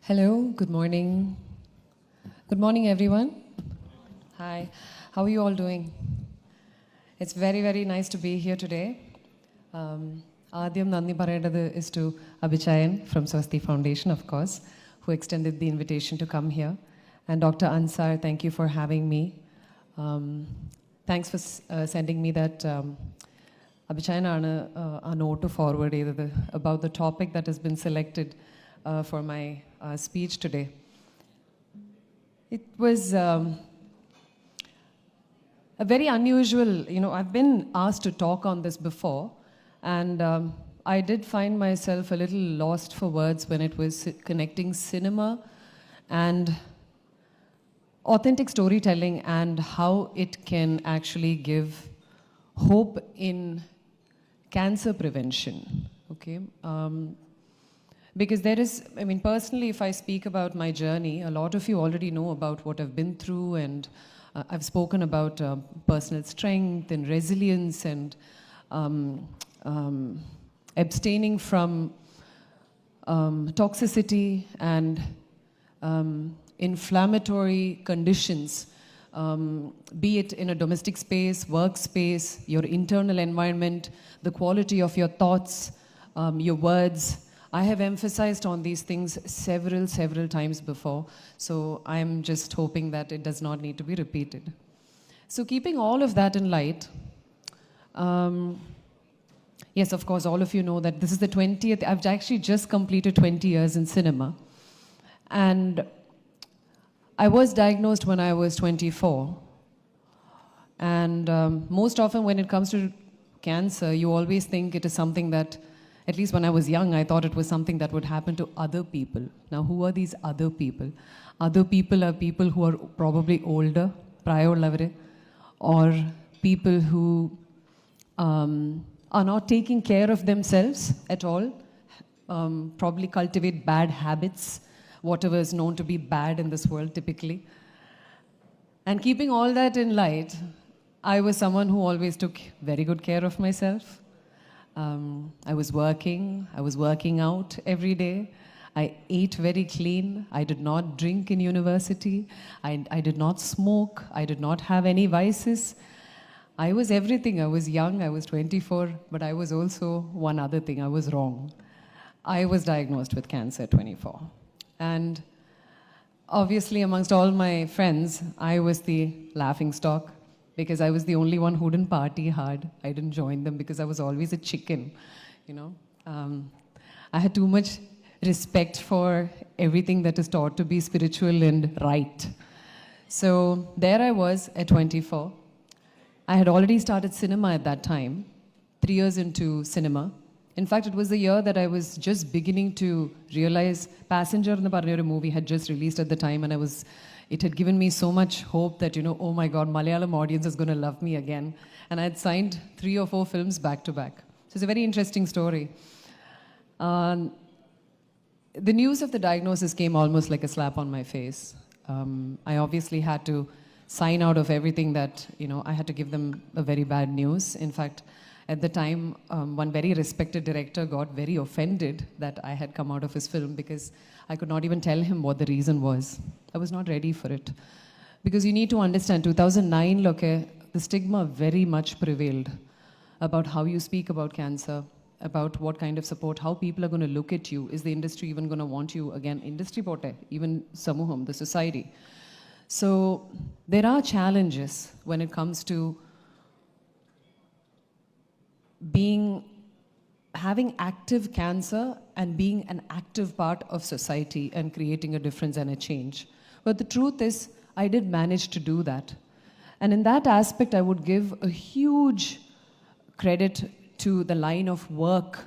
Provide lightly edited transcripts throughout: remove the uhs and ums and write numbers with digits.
Hello, good morning. Good morning, everyone. Hi, how are you all doing? It's very, very nice to be here today. Adyam Nandi Parayadadu is to Abhichayan from Swasti Foundation, of course, who extended the invitation to come here. And Dr. Ansar, thank you for having me. Thanks for sending me that Abhichayan a note to forward about the topic that has been selected for my speech today. It was a very unusual, I've been asked to talk on this before, and I did find myself a little lost for words when it was connecting cinema and authentic storytelling and how it can actually give hope in cancer prevention, okay? Because there is, personally, if I speak about my journey, a lot of you already know about what I've been through, and I've spoken about personal strength and resilience and abstaining from toxicity and inflammatory conditions, be it in a domestic space, workspace, your internal environment, the quality of your thoughts, your words. I have emphasized on these things several times before, so I'm just hoping that it does not need to be repeated. So keeping all of that in light, yes, of course, all of you know that this is the 20th, I've actually just completed 20 years in cinema. And I was diagnosed when I was 24. And most often when it comes to cancer, you always think it is something that, at least when I was young, I thought it was something that would happen to other people. Now, who are these other people? Other people are people who are probably older, or people who are not taking care of themselves at all, probably cultivate bad habits, whatever is known to be bad in this world typically. And keeping all that in light, I was someone who always took very good care of myself. I was working out every day. I ate very clean. I did not drink in university. I did not smoke. I did not have any vices. I was everything. I was young. I was 24, but I was also one other thing. I was wrong. I was diagnosed with cancer at 24. And obviously, amongst all my friends, I was the laughingstock, because I was the only one who didn't party hard. I didn't join them because I was always a chicken, I had too much respect for everything that is taught to be spiritual and right. So there I was at 24. I had already started cinema at that time, 3 years into cinema. In fact, it was the year that I was just beginning to realize Passenger in the movie had just released at the time, and it had given me so much hope that, oh my God, Malayalam audience is going to love me again. And I had signed 3 or 4 films back to back. So it's a very interesting story. The news of the diagnosis came almost like a slap on my face. I obviously had to sign out of everything that, I had to give them a very bad news. In fact, at the time, one very respected director got very offended that I had come out of his film because I could not even tell him what the reason was. I was not ready for it. Because you need to understand, 2009, the stigma very much prevailed about how you speak about cancer, about what kind of support, how people are going to look at you. Is the industry even going to want you again? Industry pote, even Samuham, the society. So there are challenges when it comes to having active cancer and being an active part of society and creating a difference and a change. But the truth is, I did manage to do that. And in that aspect, I would give a huge credit to the line of work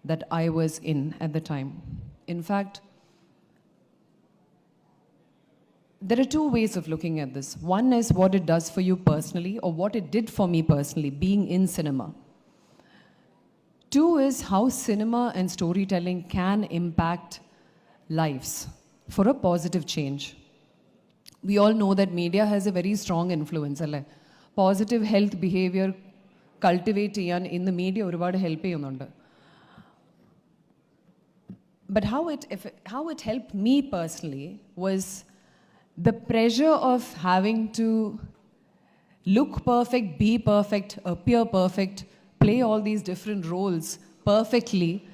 that I was in at the time. In fact, there are 2 ways of looking at this. One is what it does for you personally, or what it did for me personally, being in cinema. 2 is how cinema and storytelling can impact lives for a positive change. We all know that media has a very strong influence. Positive health behavior cultivate in the media ഒരുപാട് help ചെയ്യുന്നുണ്ട്. But how it helped me personally was the pressure of having to look perfect, be perfect, appear perfect, play all these different roles perfectly.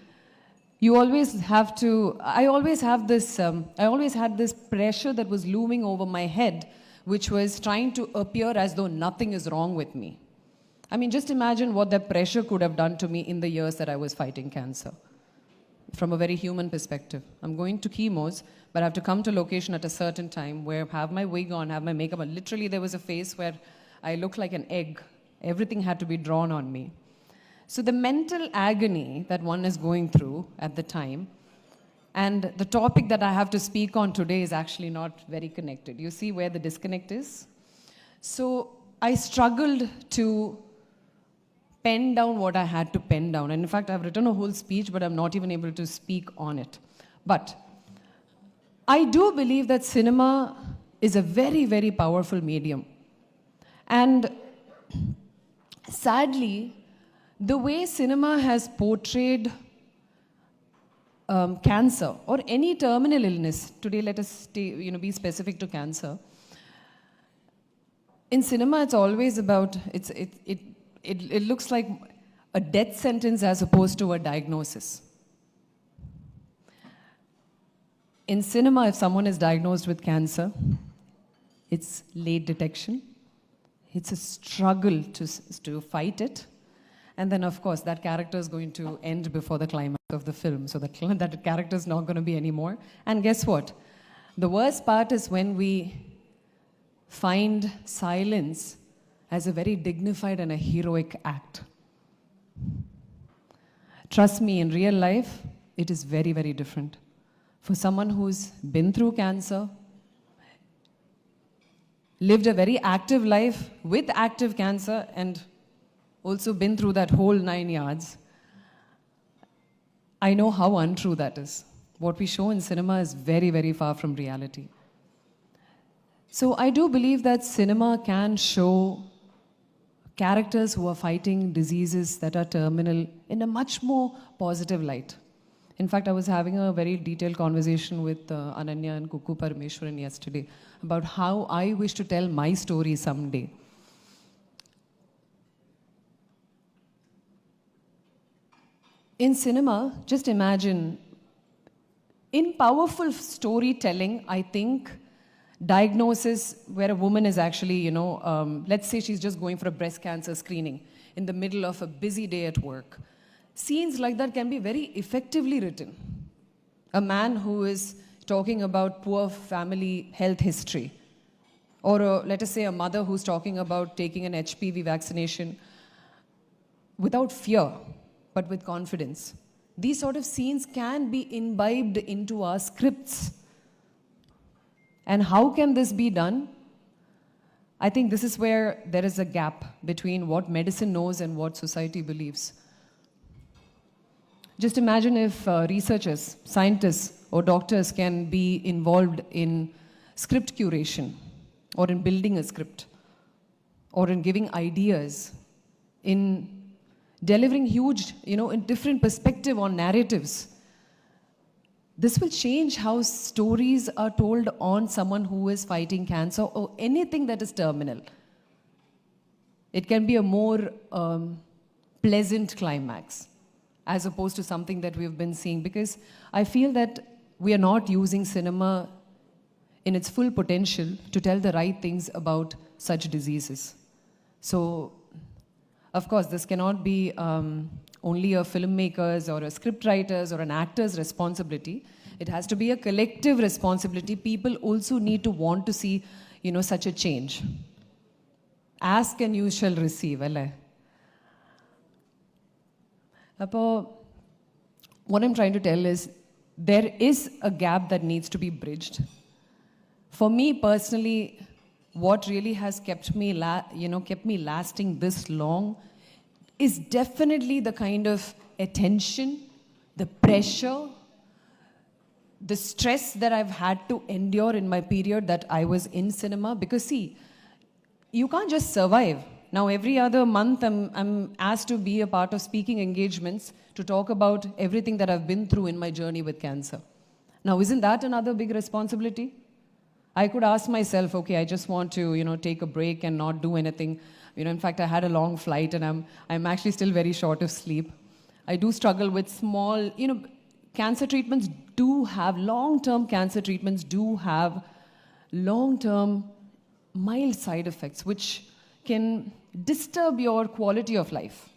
I always had this pressure that was looming over my head, which was trying to appear as though nothing is wrong with me. I mean, just imagine what that pressure could have done to me in the years that I was fighting cancer. From a very human perspective. I'm going to chemos, but I have to come to location at a certain time where I have my wig on, have my makeup on. Literally, there was a phase where I looked like an egg. Everything had to be drawn on me. So the mental agony that one is going through at the time, and the topic that I have to speak on today is actually not very connected. You see where the disconnect is? So I struggled to pen down what I had to pen down. And in fact, I've written a whole speech, but I'm not even able to speak on it. But I do believe that cinema is a very, very powerful medium. And sadly, the way cinema has portrayed cancer or any terminal illness, today let us be specific to cancer. In cinema, it's always about, it looks like a death sentence as opposed to a diagnosis. In cinema, if someone is diagnosed with cancer, it's late detection. It's a struggle to fight it. And then, of course, that character is going to end before the climax of the film. So that character is not going to be anymore. And guess what? The worst part is when we find silence as a very dignified and a heroic act. Trust me, in real life, it is very, very different. For someone who's been through cancer, lived a very active life with active cancer, and also been through that whole 9 yards, I know how untrue that is. What we show in cinema is very, very far from reality. So I do believe that cinema can show characters who are fighting diseases that are terminal in a much more positive light. In fact, I was having a very detailed conversation with Ananya and Kuku Parameshwaran yesterday about how I wish to tell my story someday. In cinema, just imagine, in powerful storytelling, I think diagnosis where a woman is actually, let's say she's just going for a breast cancer screening in the middle of a busy day at work. Scenes like that can be very effectively written. A man who is talking about poor family health history, or let us say a mother who's talking about taking an HPV vaccination without fear, but with confidence. These sort of scenes can be imbibed into our scripts. And how can this be done? I think this is where there is a gap between what medicine knows and what society believes. Just imagine if researchers, scientists, or doctors can be involved in script curation, or in building a script, or in giving ideas, in delivering huge, in different perspective on narratives. This will change how stories are told on someone who is fighting cancer or anything that is terminal. It can be a more pleasant climax as opposed to something that we've been seeing, because I feel that we are not using cinema in its full potential to tell the right things about such diseases. So, of course, this cannot be only a filmmaker's or a scriptwriter's or an actor's responsibility. It has to be a collective responsibility. People also need to want to see, such a change. Ask and you shall receive. What I'm trying to tell is, there is a gap that needs to be bridged. For me personally, what really has kept me lasting this long is definitely the kind of attention, the pressure, the stress that I've had to endure in my period that I was in cinema. Because see, you can't just survive Now, every other month, I'm asked to be a part of speaking engagements to talk about everything that I've been through in my journey with cancer. Now, isn't that another big responsibility? I could ask myself, okay, I just want to, take a break and not do anything. In fact, I had a long flight and I'm actually still very short of sleep. I do struggle with small, cancer treatments do have, long-term cancer treatments do have long-term mild side effects, which can disturb your quality of life.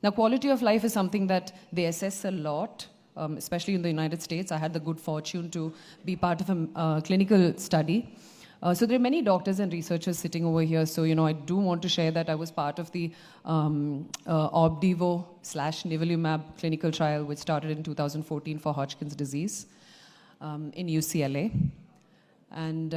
Now, quality of life is something that they assess a lot, especially in the United States. I had the good fortune to be part of a clinical study. So there are many doctors and researchers sitting over here. So, I do want to share that I was part of the Obdivo/nivolumab clinical trial, which started in 2014 for Hodgkin's disease in UCLA. And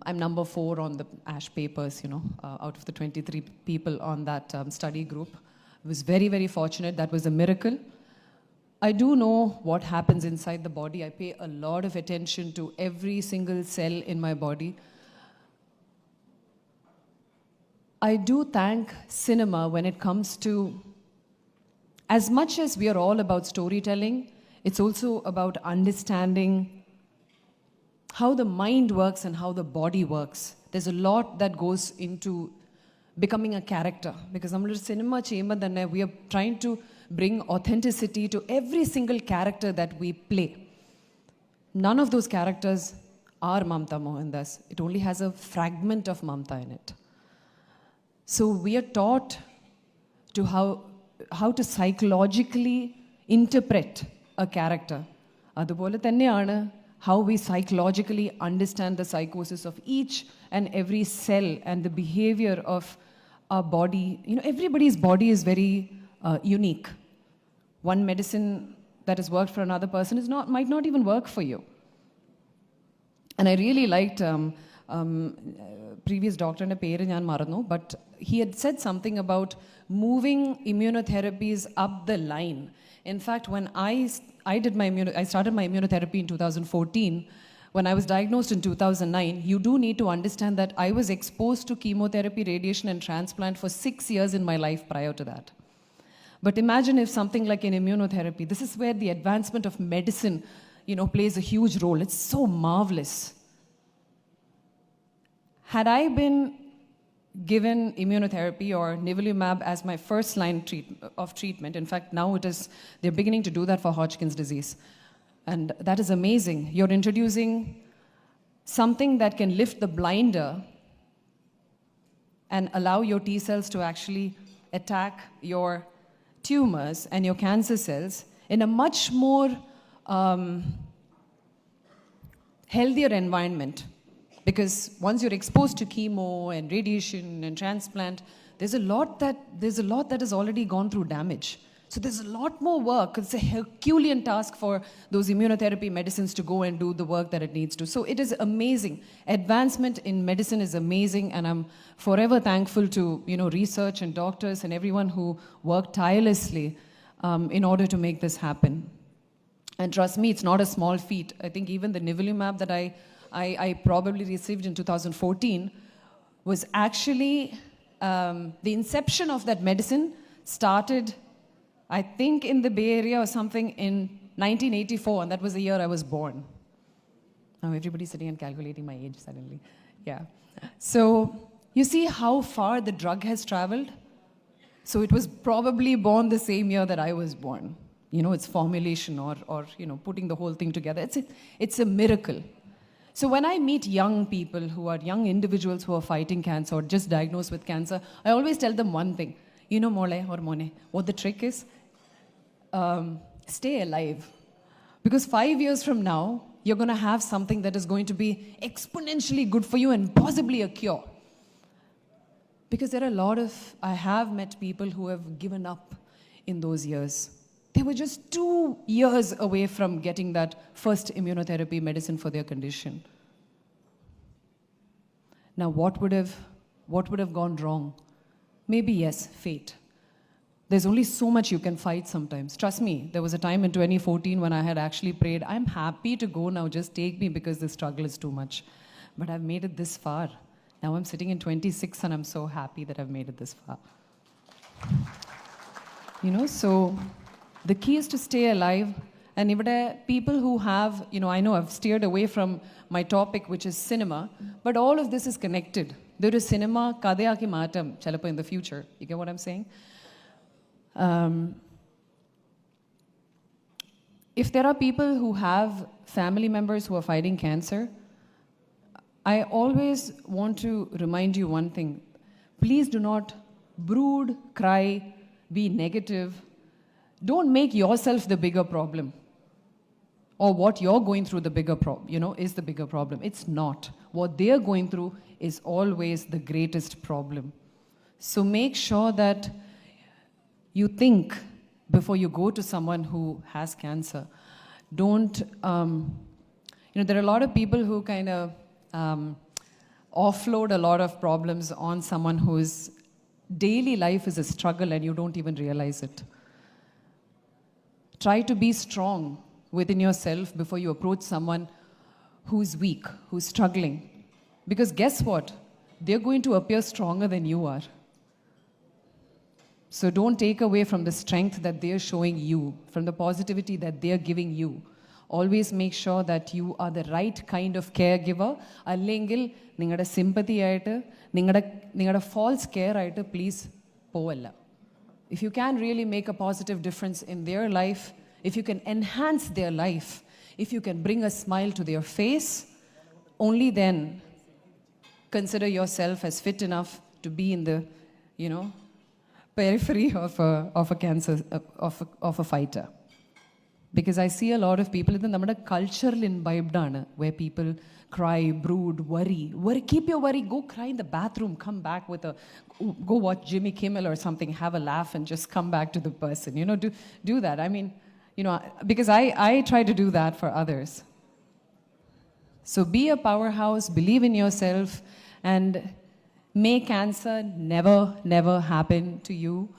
I'm number 4 on the ASH papers, out of the 23 people on that study group. I was very, very fortunate. That was a miracle. I do know what happens inside the body. I pay a lot of attention to every single cell in my body. I do thank cinema when it comes to, as much as we are all about storytelling, it's also about understanding how the mind works and how the body works. There's a lot that goes into becoming a character. Because we are trying to bring authenticity to every single character that we play. None of those characters are Mamta Mohandas. It only has a fragment of Mamta in it. So we are taught to how to psychologically interpret a character. അതുപോലെ തന്നെയാണ് how we psychologically understand the psychosis of each and every cell and the behavior of our body. Everybody's body is very unique. One medicine that has worked for another person might not even work for you. And I really liked previous doctor in a pair in Marano, but he had said something about moving immunotherapies up the line. In fact, when I started my immunotherapy in 2014. When I was diagnosed in 2009, you do need to understand that I was exposed to chemotherapy, radiation, and transplant for 6 years in my life prior to that. But imagine if something like an immunotherapy, this is where the advancement of medicine, plays a huge role. It's so marvelous. Had I been given immunotherapy or nivolumab as my first line of treatment, in fact, now they're beginning to do that for Hodgkin's disease. And that is amazing. You're introducing something that can lift the blinder and allow your T cells to actually attack your tumors and your cancer cells in a much more healthier environment. Because once you're exposed to chemo and radiation and transplant, there's a lot that has already gone through damage. So there's a lot more work. It's a Herculean task for those immunotherapy medicines to go and do the work that it needs to. So it is amazing. Advancement in medicine is amazing, and I'm forever thankful to research and doctors and everyone who worked tirelessly in order to make this happen. And trust me, it's not a small feat. I think even the nivolumab that I probably received in 2014 was actually the inception of that medicine started, I think, in the Bay Area or something in 1984, and that was the year I was born. Now everybody's sitting and calculating my age suddenly. Yeah. So you see how far the drug has traveled? So it was probably born the same year that I was born. Its formulation or putting the whole thing together. It's a miracle. So when I meet young people young individuals who are fighting cancer or just diagnosed with cancer, I always tell them one thing. Mole or mone, what the trick is? Stay alive. Because 5 years from now, you're going to have something that is going to be exponentially good for you and possibly a cure. Because I have met people who have given up in those years. They were just 2 years away from getting that first immunotherapy medicine for their condition. Now, what would have gone wrong? Maybe, yes, fate. There's only so much you can fight sometimes. Trust me, there was a time in 2014 when I had actually prayed, I'm happy to go now, just take me because the struggle is too much. But I've made it this far. Now I'm sitting in 26 and I'm so happy that I've made it this far. So the key is to stay alive. And even people who have, I know I've steered away from my topic, which is cinema, but all of this is connected. There is cinema, kadeyaki maatam, chalappa in the future. You get what I'm saying? If there are people who have family members who are fighting cancer, I always want to remind you one thing. Please do not brood, cry, be negative. Don't make yourself the bigger problem. Or what you're going through the bigger problem, is the bigger problem. It's not. What they're going through is always the greatest problem. So make sure that you think before you go to someone who has cancer. Don't, there are a lot of people who kind of offload a lot of problems on someone whose daily life is a struggle and you don't even realize it. Try to be strong within yourself before you approach someone who's weak, who's struggling. Because guess what? They're going to appear stronger than you are. So don't take away from the strength that they're showing you, from the positivity that they're giving you. Always make sure that you are the right kind of caregiver. Allengil ningada sympathy aayittu, ningada false care aayittu please povalla. If you can really make a positive difference in their life, if you can enhance their life, if you can bring a smile to their face, only then consider yourself as fit enough to be in the, periphery of a cancer, of a fighter. Because I see a lot of people, it's our cultural imbibed, where people cry, brood, worry. Keep your worry, go cry in the bathroom, come back go watch Jimmy Kimmel or something, have a laugh and just come back to the person. Do that. I mean, because I try to do that for others. So be a powerhouse, believe in yourself, and may cancer never happen to you.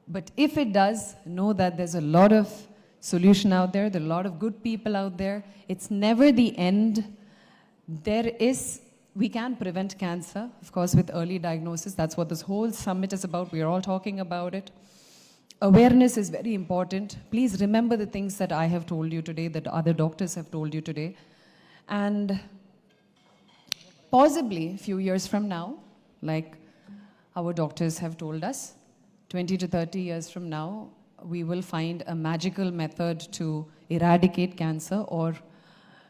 But if it does, know that there's a lot of solution out there. There are a lot of good people out there. It's never the end. We can prevent cancer, of course, with early diagnosis. That's what this whole summit is about. We are all talking about it. Awareness is very important. Please remember the things that I have told you today, that other doctors have told you today. And possibly a few years from now, like our doctors have told us, 20 to 30 years from now, we will find a magical method to eradicate cancer, or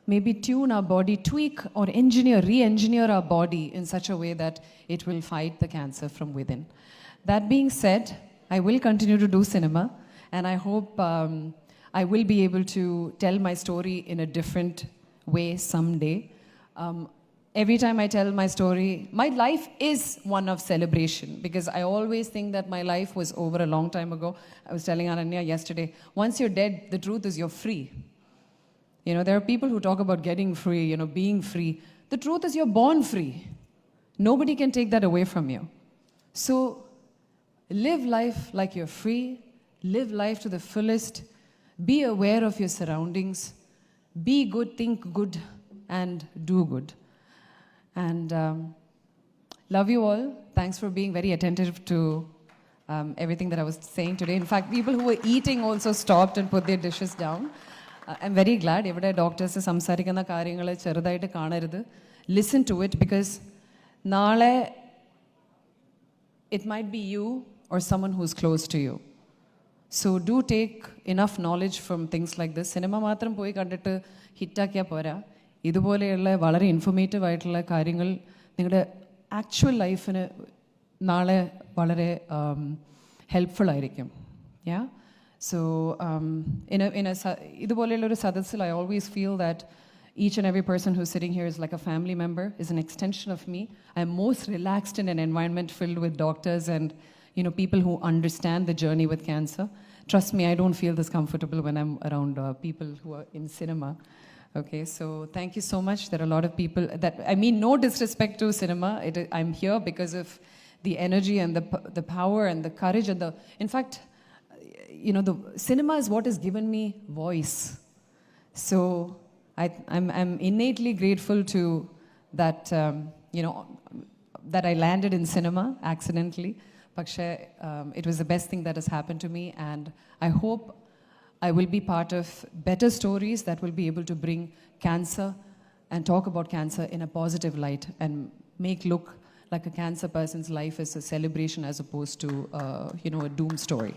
maybe tune our body, tweak or re-engineer our body in such a way that it will fight the cancer from within. That being said, I will continue to do cinema, and I hope I will be able to tell my story in a different way someday. Every time I tell my story, my life is one of celebration, because I always think that my life was over a long time ago. I was telling Ananya yesterday, once you're dead, the truth is you're free. There are people who talk about getting free, being free. The truth is you're born free. Nobody can take that away from you. So live life like you're free. Live life to the fullest. Be aware of your surroundings. Be good, think good, and do good. And love you all. Thanks for being very attentive to everything that I was saying today. In fact, people who were eating also stopped and put their dishes down. I'm very glad. Every doctors samsarikkanna karyangale cherudayitte kaanarudhu. Listen to it, because naale it might be you or someone who's close to you. So do take enough knowledge from things like this. Cinema matram poi kandittu hit ആക്കിയാ പോരാ. ഇതുപോലെയുള്ള വളരെ informative ആയിട്ടുള്ള കാര്യങ്ങൾ നിങ്ങളുടെ actual ലൈഫിന് നാളെ വളരെ helpful ആയിരിക്കും. യാ സോ ഇതുപോലെയുള്ള ഒരു സദസ്സിൽ I always feel that each and every person who's sitting here is like a family member, is an extension of me. I'm most relaxed in an environment filled with doctors and people who understand the journey with cancer. Trust me, I don't feel this comfortable when I'm around people who are in cinema. Okay, so thank you so much. There are a lot of people that, I mean, no disrespect to cinema. I'm here because of the energy and the power and the courage and in fact, the cinema is what has given me voice. So I'm innately grateful to that, that I landed in cinema accidentally. പക്ഷേ it was the best thing that has happened to me, and I hope I will be part of better stories that will be able to bring cancer and talk about cancer in a positive light and make look like a cancer person's life is a celebration as opposed to a doom story.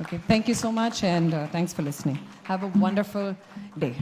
Okay, thank you so much, and thanks for listening. Have a wonderful day.